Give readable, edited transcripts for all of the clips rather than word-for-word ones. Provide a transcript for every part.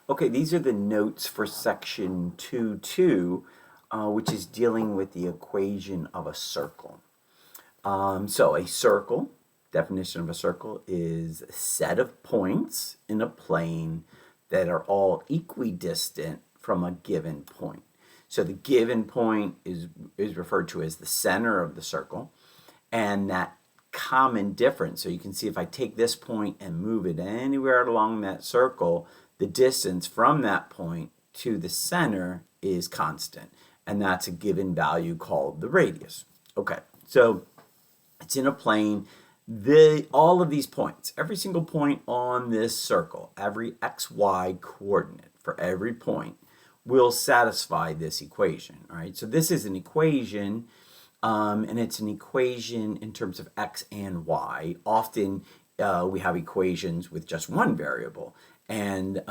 Okay, these are the notes for section 2.2, which is dealing with the equation of a circle. So a circle, definition of a circle, is a set of points in a plane that are all equidistant from a given point. So the given point is referred to as the center of the circle, and that common difference. So you can see if I take this point and move it anywhere along that circle, the distance from that point to the center is constant, and that's a given value called the radius. Okay, so it's in a plane. All of these points, every single point on this circle, every xy coordinate for every point will satisfy this equation. All right, so this is an equation, and it's an equation in terms of x and y. Often we have equations with just one variable, and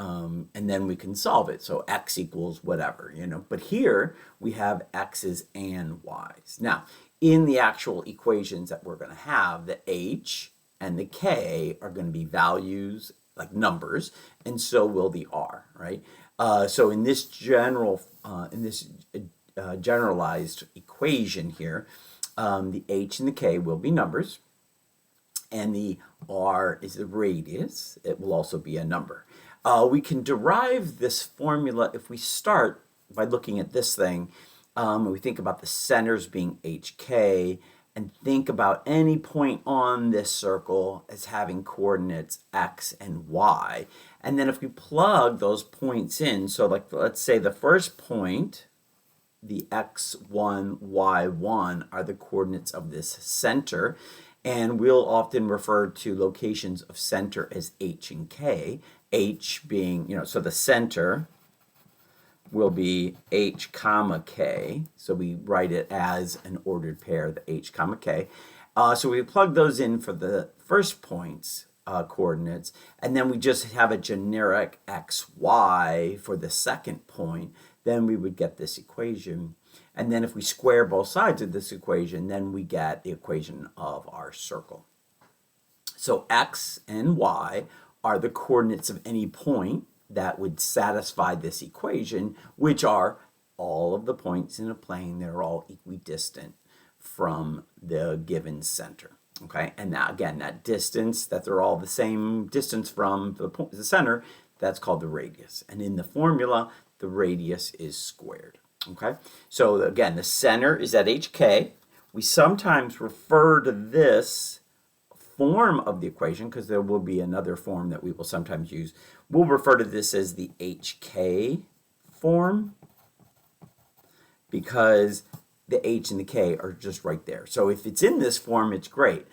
then we can solve it. So x equals whatever, But here we have x's and y's. Now, in the actual equations that we're going to have, the h and the k are going to be values, like numbers, and so will the r, right? So in this generalized equation here, the h and the k will be numbers, and the r is the radius. It will also be a number. We can derive this formula if we start by looking at this thing. We think about the centers being hk, and think about any point on this circle as having coordinates x and y. And then if we plug those points in, so like let's say the first point, the x1, y1 are the coordinates of this center, and we'll often refer to locations of center as h and k. H being, so the center will be h comma k, so we write it as an ordered pair, the h comma k. So we plug those in for the first point's coordinates, and then we just have a generic xy for the second point. Then we would get this equation, and then if we square both sides of this equation, then we get the equation of our circle. So x and y are the coordinates of any point that would satisfy this equation, which are all of the points in a plane that are all equidistant from the given center. Okay, and now again, that distance, that they're all the same distance from the center, that's called the radius. And in the formula, the radius is squared. Okay, so again, the center is at hk. We sometimes refer to this form of the equation, because there will be another form that we will sometimes use. We'll refer to this as the hk form, because the h and the k are just right there. So if it's in this form, it's great.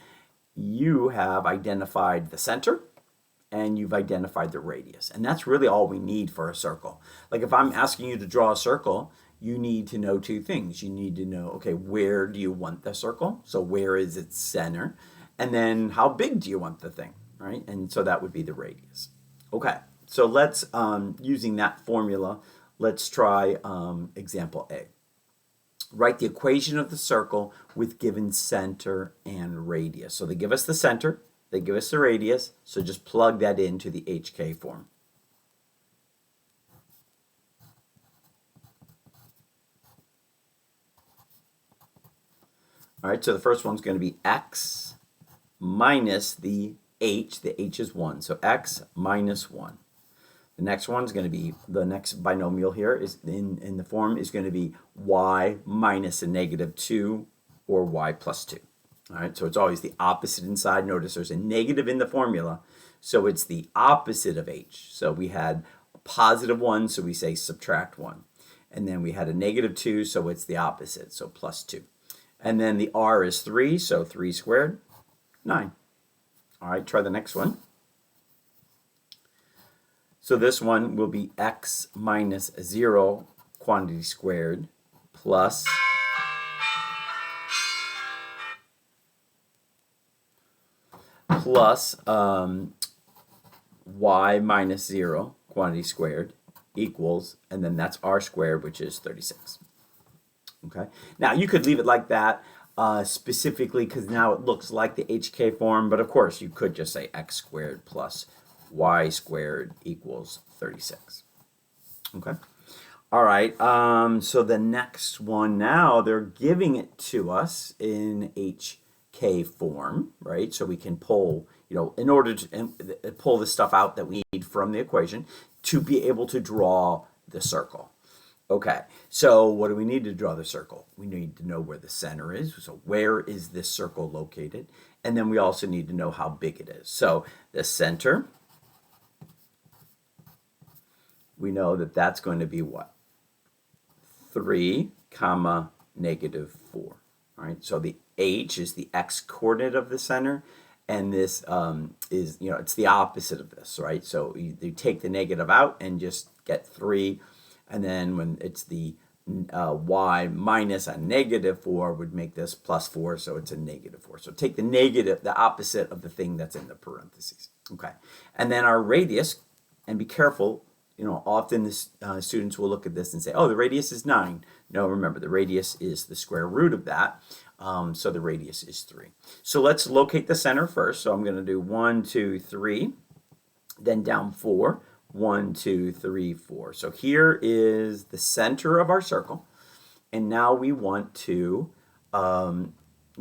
You have identified the center, and you've identified the radius. And that's really all we need for a circle. Like if I'm asking you to draw a circle, you need to know two things. You need to know, okay, where do you want the circle? So where is its center? And then how big do you want the thing, right? And so that would be the radius. Okay, so let's, using that formula, let's try example A. Write the equation of the circle with given center and radius. So they give us the center, they give us the radius, so just plug that into the hk form. All right, so the first one's going to be x minus the h is 1, so x minus 1. The next one's going to be, the next binomial here is in the form is going to be y minus a negative 2 or y plus 2. All right, so it's always the opposite inside. Notice there's a negative in the formula, so it's the opposite of h. So we had a positive 1, so we say subtract 1. And then we had a negative 2, so it's the opposite, so plus 2. And then the r is 3, so 3 squared, 9. All right, try the next one. So this one will be x minus 0 quantity squared plus y minus 0 quantity squared equals, and then that's r squared, which is 36. Okay, now you could leave it like that specifically because now it looks like the hk form, but of course you could just say x squared plus y squared equals 36. Okay. All right. So the next one now, they're giving it to us in HK form, right? So we can pull, in order to pull the stuff out that we need from the equation to be able to draw the circle. Okay, so what do we need to draw the circle? We need to know where the center is. So where is this circle located? And then we also need to know how big it is. So the center, we know that that's going to be what? 3, comma, -4. All right, so the h is the x coordinate of the center, and this is, it's the opposite of this, right? So you take the negative out and just get 3, and then when it's the y minus a -4 would make this +4, so it's a -4. So take the negative, the opposite of the thing that's in the parentheses. Okay, and then our radius, and be careful, often the students will look at this and say, oh, the radius is 9. No, remember, the radius is the square root of that, so the radius is 3. So let's locate the center first. So I'm going to do 1, 2, 3, then down 4. 1, 2, 3, 4. So here is the center of our circle, and now we want to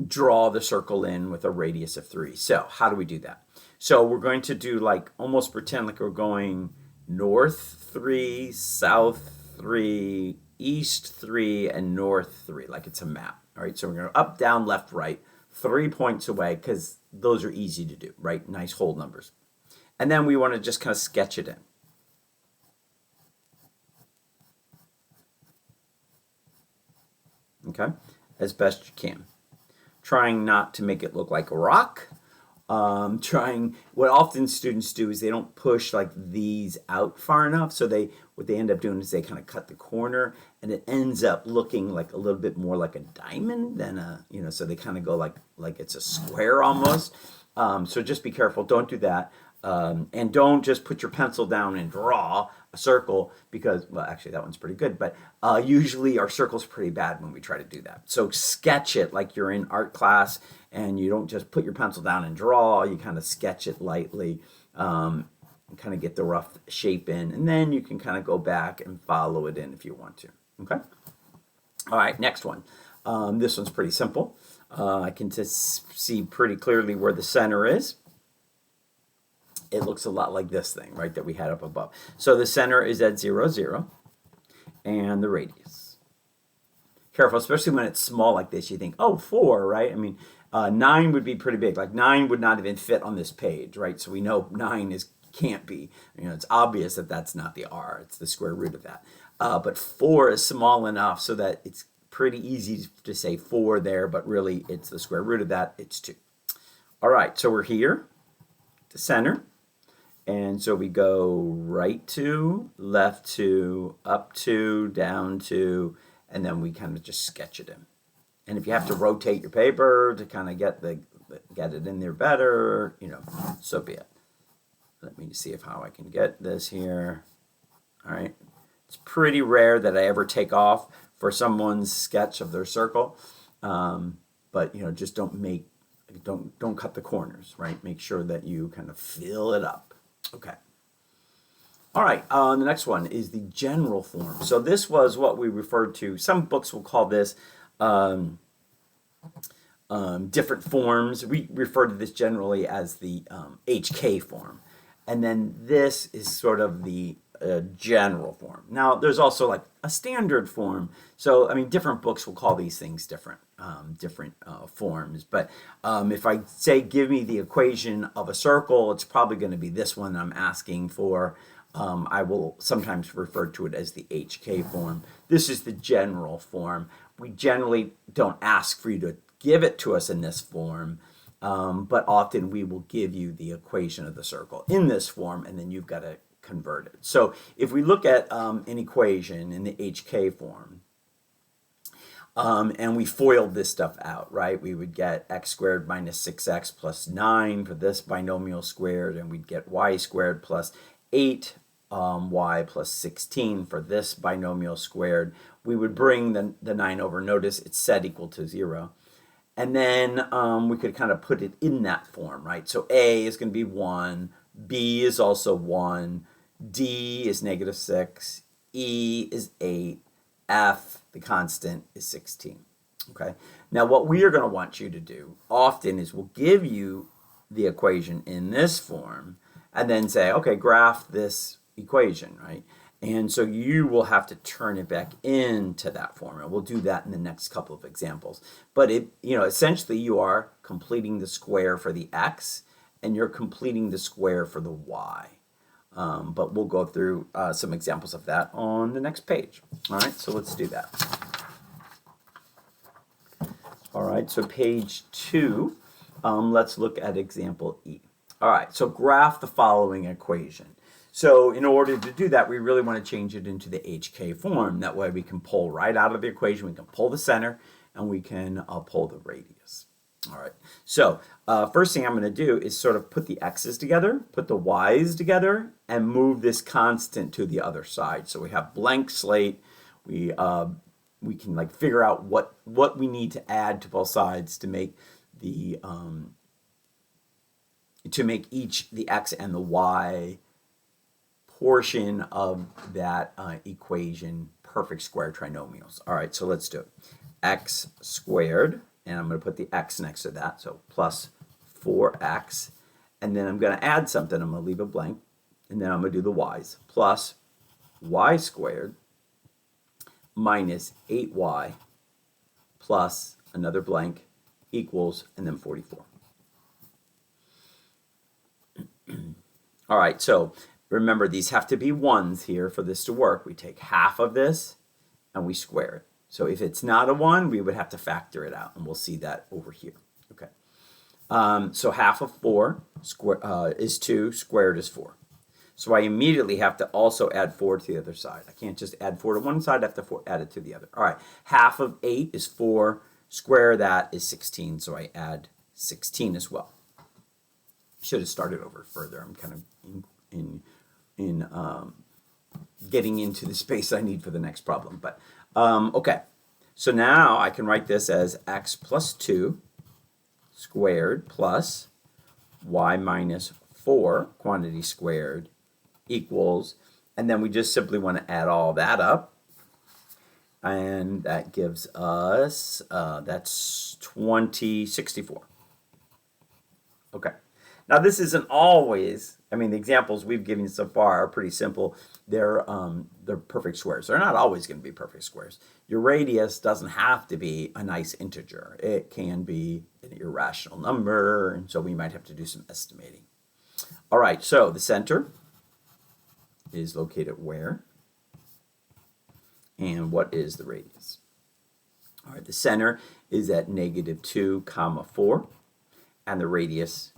draw the circle in with a radius of 3. So how do we do that? So we're going to do almost pretend like we're going north 3, south 3, east 3, and north 3, like it's a map. All right, so we're going to up, down, left, right, 3 points away, because those are easy to do, right? Nice whole numbers. And then we want to just kind of sketch it in. Okay, as best you can. Trying not to make it look like a rock. What often students do is they don't push these out far enough, so what they end up doing is they kind of cut the corner, and it ends up looking like a little bit more like a diamond than so they kind of go like it's a square almost. So just be careful, don't do that. And don't just put your pencil down and draw a circle, because, well, actually that one's pretty good, but usually our circle's pretty bad when we try to do that. So sketch it like you're in art class, and you don't just put your pencil down and draw, you kind of sketch it lightly, and kind of get the rough shape in, and then you can kind of go back and follow it in if you want to. Okay? All right, next one. This one's pretty simple. I can just see pretty clearly where the center is. It looks a lot like this thing, right, that we had up above. So the center is at 0, 0, and the radius. Careful, especially when it's small like this, you think, oh, 4, right? I mean, 9 would be pretty big. 9 would not even fit on this page, right? So we know 9 can't be. It's obvious that that's not the r. It's the square root of that. But 4 is small enough so that it's pretty easy to say 4 there, but really it's the square root of that. It's 2. All right, so we're here, the center. And so we go right 2, left 2, up 2, down 2, and then we kind of just sketch it in. And if you have to rotate your paper to kind of get it in there better, so be it. Let me see how I can get this here. All right. It's pretty rare that I ever take off for someone's sketch of their circle, but just don't cut the corners, right? Make sure that you kind of fill it up. Okay. All right, the next one is the general form. So this was what we referred to. Some books will call this different forms. We refer to this generally as the HK form. And then this is sort of the general form. Now, there's also a standard form. So, different books will call these things different forms. But if I say, give me the equation of a circle, it's probably going to be this one I'm asking for. I will sometimes refer to it as the HK form. This is the general form. We generally don't ask for you to give it to us in this form, but often we will give you the equation of the circle in this form, and then you've got to convert it. So if we look at an equation in the HK form, and we foiled this stuff out, right? We would get x squared minus 6x plus 9 for this binomial squared, and we'd get y squared plus 8 y plus 16 for this binomial squared. We would bring the 9 over. Notice it's set equal to 0. And then we could kind of put it in that form, right? So a is going to be 1, b is also 1, d is -6, E is 8, F, the constant, is 16. Okay. Now what we are going to want you to do often is we'll give you the equation in this form and then say, okay, graph this equation, right? And so you will have to turn it back into that form, and we'll do that in the next couple of examples. But essentially you are completing the square for the x, and you're completing the square for the y. But we'll go through some examples of that on the next page. All right, so let's do that. All right, so page 2, let's look at example E. All right, so graph the following equation. So in order to do that, we really want to change it into the HK form. That way we can pull right out of the equation, we can pull the center, and we can pull the radius. All right, so first thing I'm going to do is sort of put the x's together, put the y's together, and move this constant to the other side. So we have blank slate. We can like figure out what we need to add to both sides to make the the x and the y portion of that equation perfect square trinomials. All right, so let's do it. X squared, and I'm going to put the x next to that, so plus 4x, and then I'm going to add something. I'm going to leave it blank, and then I'm going to do the y's. Plus y squared minus 8y plus another blank equals, and then 44. All right, so remember, these have to be ones here for this to work. We take half of this and we square it. So if it's not a 1, we would have to factor it out, and we'll see that over here. Okay. So half of 4 is 2, squared is 4. So I immediately have to also add 4 to the other side. I can't just add 4 to one side, I have to add it to the other. All right, half of 8 is 4, square that is 16, so I add 16 as well. Should have started over further. I'm kind of getting into the space I need for the next problem. But okay, so now I can write this as x plus 2 squared plus y minus 4 quantity squared equals, and then we just simply want to add all that up, and that gives us that's 64. Okay. Now this isn't always, I mean, the examples we've given so far are pretty simple. They're perfect squares. They're not always going to be perfect squares. Your radius doesn't have to be a nice integer. It can be an irrational number, and so we might have to do some estimating. All right, so the center is located where? And what is the radius? All right, the center is at -2, 4, and the radius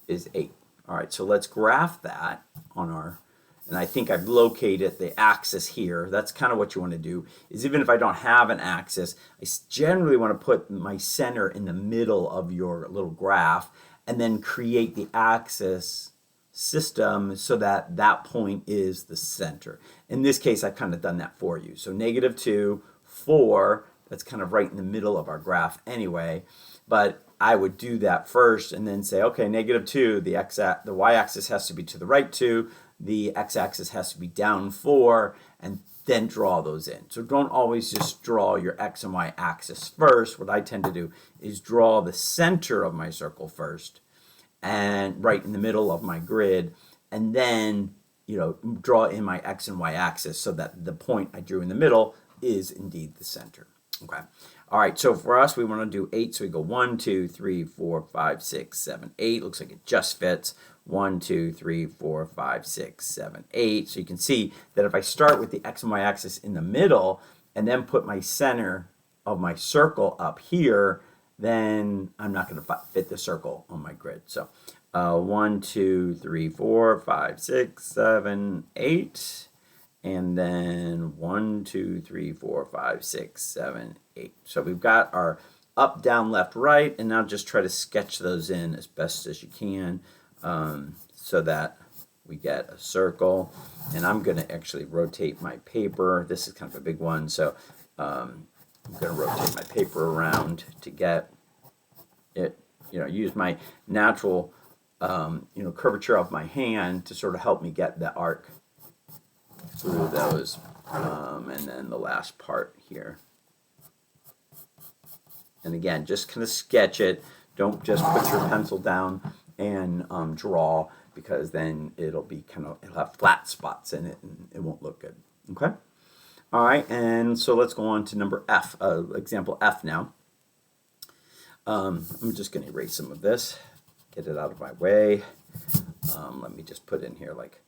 is 8. All right, so let's graph that on our, and I think I've located the axis here. That's kind of what you want to do, is even if I don't have an axis, I generally want to put my center in the middle of your little graph and then create the axis system so that that point is the center. In this case, I've kind of done that for you. So -2, 4, that's kind of right in the middle of our graph anyway, but I would do that first and then say, okay, -2, the y-axis has to be to the right 2, the x-axis has to be down 4, and then draw those in. So don't always just draw your x and y axis first. What I tend to do is draw the center of my circle first, and right in the middle of my grid, and then draw in my x and y axis so that the point I drew in the middle is indeed the center. Okay. All right, so for us, we want to do 8, so we go 1, 2, 3, 4, 5, 6, 7, 8. Looks like it just fits. 1, 2, 3, 4, 5, 6, 7, 8. So you can see that if I start with the x and y axis in the middle and then put my center of my circle up here, then I'm not going to fit the circle on my grid. So 1, 2, 3, 4, 5, 6, 7, 8. And then 1, 2, 3, 4, 5, 6, 7, 8. So we've got our up, down, left, right, and now just try to sketch those in as best as you can so that we get a circle. And I'm going to actually rotate my paper. This is kind of a big one, so I'm going to rotate my paper around to get it, use my natural, curvature of my hand to sort of help me get the arc through those. And then the last part here. And again, just kind of sketch it. Don't just put your pencil down and draw, because then it'll have flat spots in it and it won't look good. Okay? All right, and so let's go on to number F, example F now. I'm just going to erase some of this, get it out of my way. Let me just put in here like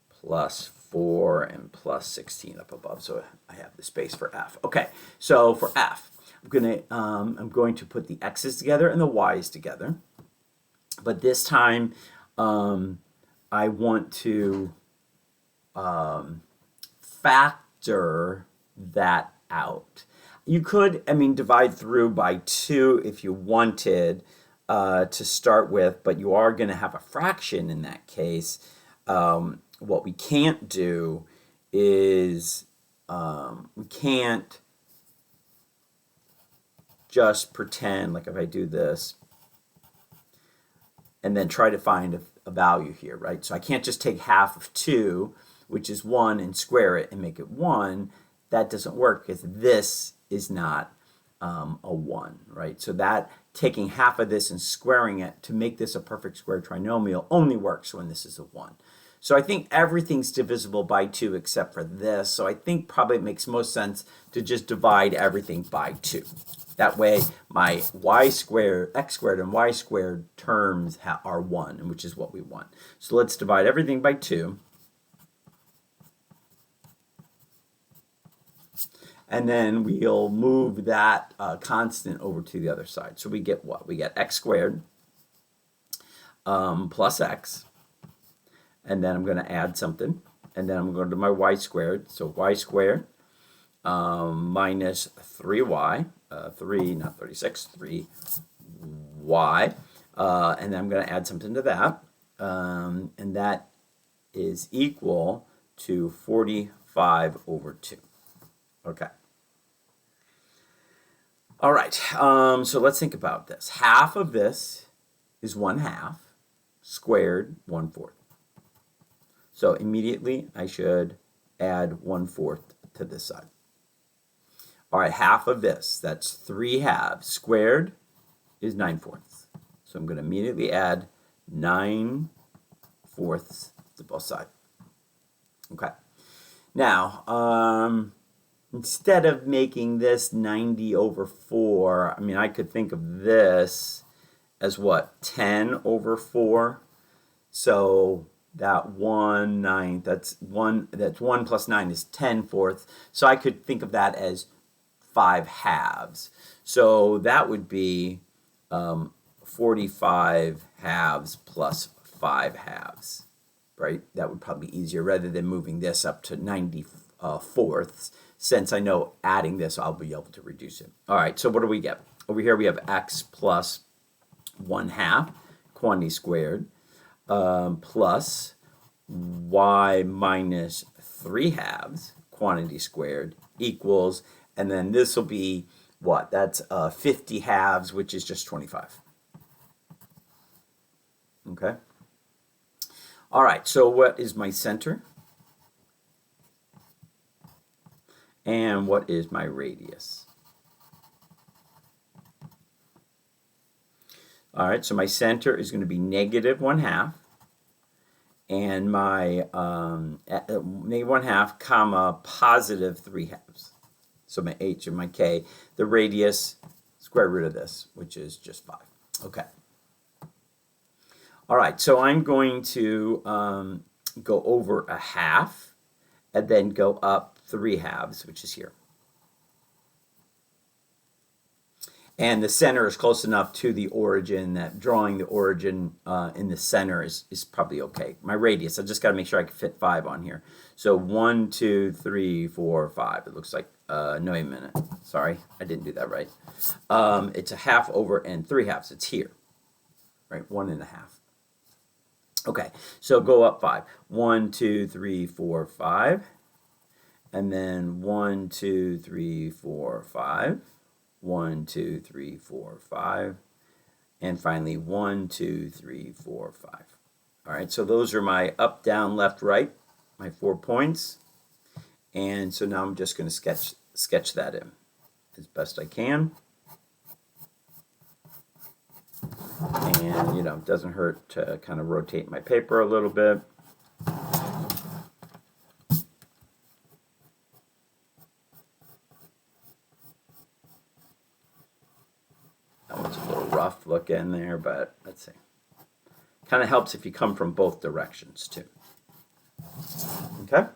plus 4 and plus 16 up above, so I have the space for F. Okay, so for F, I'm going to put the x's together and the y's together, but this time I want to factor that out. You could, divide through by 2 if you wanted to start with, but you are going to have a fraction in that case. What we can't do is we can't just pretend, like if I do this and then try to find a value here, right? So I can't just take half of 2, which is 1, and square it and make it 1. That doesn't work because this is not a 1, right? So that taking half of this and squaring it to make this a perfect square trinomial only works when this is a 1. So I think everything's divisible by 2 except for this. So I think probably it makes most sense to just divide everything by 2. That way my x squared and y squared terms are 1, which is what we want. So let's divide everything by 2. And then we'll move that constant over to the other side. So we get what? We get x squared plus x. And then I'm going to add something. And then I'm going to my y squared. So y squared minus 3y. 3, not 36, 3y. And then I'm going to add something to that. And that is equal to 45 over 2. Okay. All right, so let's think about this. Half of this is 1/2 squared 1/4. So immediately I should add 1/4 to this side. All right, half of this, that's 3/2 squared is 9/4. So I'm going to immediately add 9/4 to both sides. Okay. Now, instead of making this 90 over 4, I could think of this as what? 10 over 4. So that 1/9, that's 1 plus 9 is 10/4. So I could think of that as 5/2. So that would be 45 halves plus 5/2, right? That would probably be easier rather than moving this up to 90/4. Since I know adding this, I'll be able to reduce it. All right, so what do we get? Over here we have x plus 1/2, quantity squared, plus y minus 3/2, quantity squared, equals, and then this will be what? That's 50/2, which is just 25. Okay? All right, so what is my center? And what is my radius? All right, so my center is going to be negative 1/2, and my negative 1/2 comma positive 3/2. So my h and my k, the radius, square root of this, which is just 5. Okay. All right, so I'm going to go over 1/2 and then go up 3/2, which is here. And the center is close enough to the origin that drawing the origin in the center is probably okay. My radius, I just got to make sure I can fit 5 on here. So 1, 2, 3, 4, 5. It looks like, no, wait a minute. Sorry, I didn't do that right. It's 1/2 over and 3/2. It's here, right? 1 1/2. Okay, so go up 5. 1, 2, 3, 4, 5. And then 1, 2, 3, 4, 5. 1, 2, 3, 4, 5. And finally 1, 2, 3, 4, 5. All right, so those are my up, down, left, right, my 4 points. And so now I'm just going to sketch that in as best I can. And, you know, it doesn't hurt to kind of rotate my paper a little bit. That one's a little rough looking there, but let's see. Kind of helps if you come from both directions too. Okay.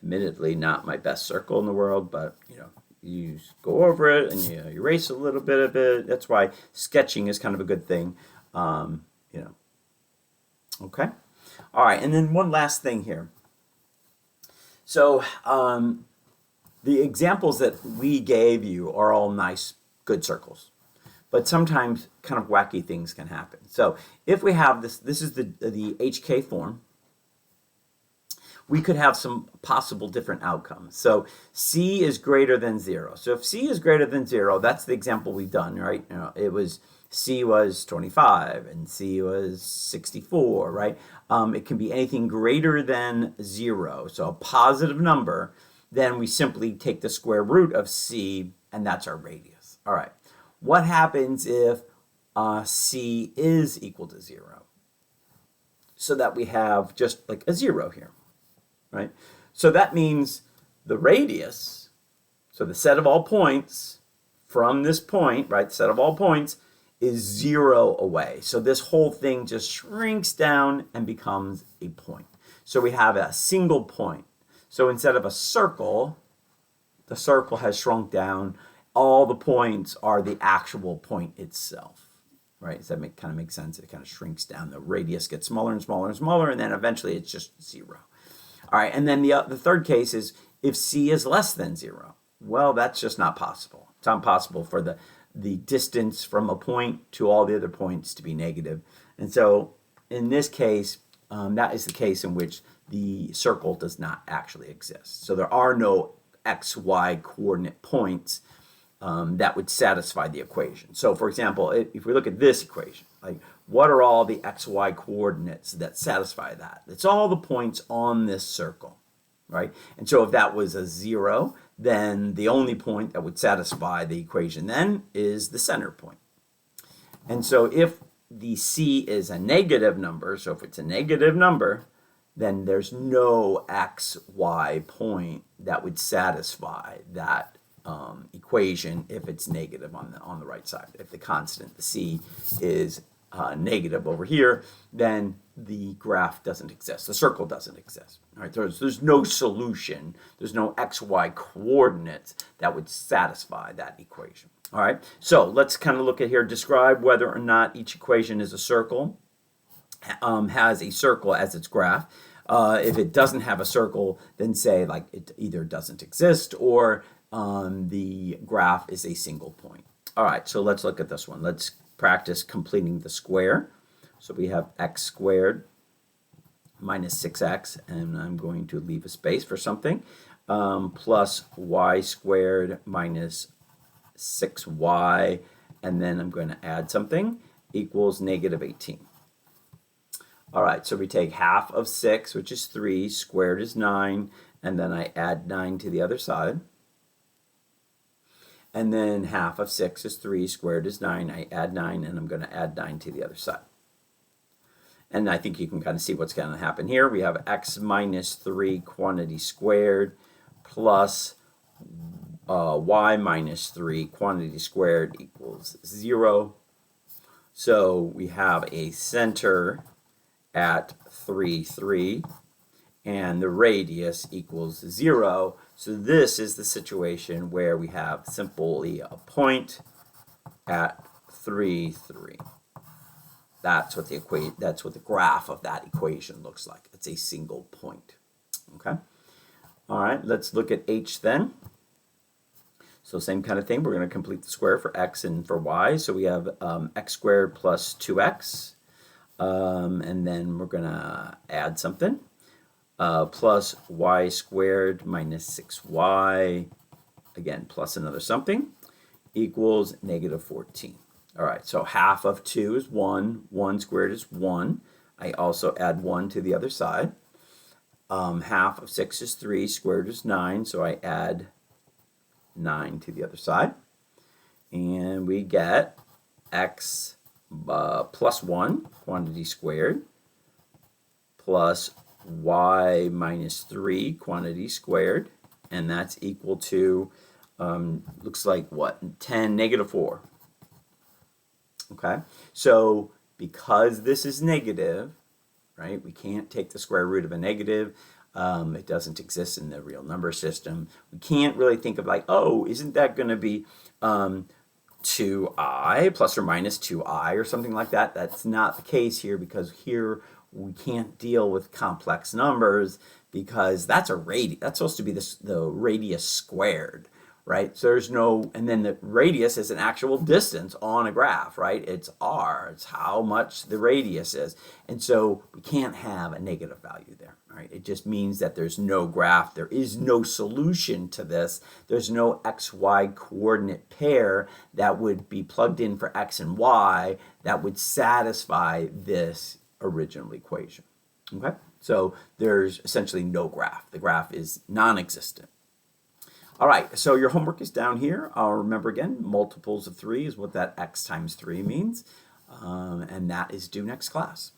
Admittedly, not my best circle in the world, but you know, you go over it and you erase a little bit of it. That's why sketching is kind of a good thing. You know. Okay. All right, and then one last thing here. So the examples that we gave you are all nice, good circles. But sometimes kind of wacky things can happen. So if we have this is the HK form, we could have some possible different outcomes. So C is greater than 0. So if C is greater than 0, that's the example we've done, right? You know, it was C was 25 and C was 64, right? It can be anything greater than 0, so a positive number. Then we simply take the square root of C, and that's our radius. All right. What happens if C is equal to 0? So that we have just like a 0 here, right? So that means the radius, so the set of all points from this point, right, the set of all points is 0 away. So this whole thing just shrinks down and becomes a point. So we have a single point. So instead of a circle, the circle has shrunk down. All the points are the actual point itself, right? Does that kind of make sense? It kind of shrinks down. The radius gets smaller and smaller and smaller, and then eventually it's just 0. All right, and then the third case is if C is less than 0. Well, that's just not possible. It's not possible for the distance from a point to all the other points to be negative. And so in this case, that is the case in which the circle does not actually exist. So there are no x, y coordinate points that would satisfy the equation. So for example, if we look at this equation, like what are all the x, y coordinates that satisfy that? It's all the points on this circle, right? And so if that was a 0, then the only point that would satisfy the equation then is the center point. And so if the C is a negative number, so if it's a negative number, then there's no x, y point that would satisfy that equation if it's negative on the right side. If the constant, the C, is negative over here, then the graph doesn't exist. The circle doesn't exist. All right, there's no solution. There's no x, y coordinates that would satisfy that equation. All right, so let's kind of look at here, describe whether or not each equation is a circle, has a circle as its graph. If it doesn't have a circle, then say like it either doesn't exist or the graph is a single point. All right, so let's look at this one. Let's practice completing the square. So we have x squared minus 6x, and I'm going to leave a space for something, plus y squared minus 6y, and then I'm going to add something, equals negative 18. All right, so we take half of 6, which is 3, squared is 9, and then I add 9 to the other side. And then half of 6 is 3, squared is 9, I add 9, and I'm going to add 9 to the other side. And I think you can kind of see what's going to happen here. We have x minus 3 quantity squared plus y minus 3 quantity squared equals 0. So we have a center at 3, 3, and the radius equals 0. So this is the situation where we have simply a point at 3, 3. That's what the graph of that equation looks like. It's a single point. Okay. All right, let's look at h then. So same kind of thing. We're going to complete the square for x and for y. So we have x squared plus 2x. And then we're going to add something. Plus y squared minus 6y, again, plus another something, equals negative 14. All right, so half of 2 is 1. 1 squared is 1. I also add 1 to the other side. Half of 6 is 3, squared is 9, so I add 9 to the other side. And we get x plus 1, quantity squared, plus y minus 3, quantity squared, and that's equal to, looks like what, 10, negative 4. Okay, so because this is negative, right, we can't take the square root of a negative. It doesn't exist in the real number system. We can't really think of like, oh, isn't that going to be 2i plus or minus 2i or something like that. That's not the case here, because here we can't deal with complex numbers, because that's a radius. That's supposed to be the radius squared, right? So there's no, and then the radius is an actual distance on a graph, right? It's r, it's how much the radius is. And so we can't have a negative value there, right? It just means that there's no graph, there is no solution to this. There's no xy coordinate pair that would be plugged in for x and y that would satisfy this original equation, okay? So there's essentially no graph. The graph is non-existent. All right, so your homework is down here. Remember again, multiples of 3 is what that x times 3 means, and that is due next class.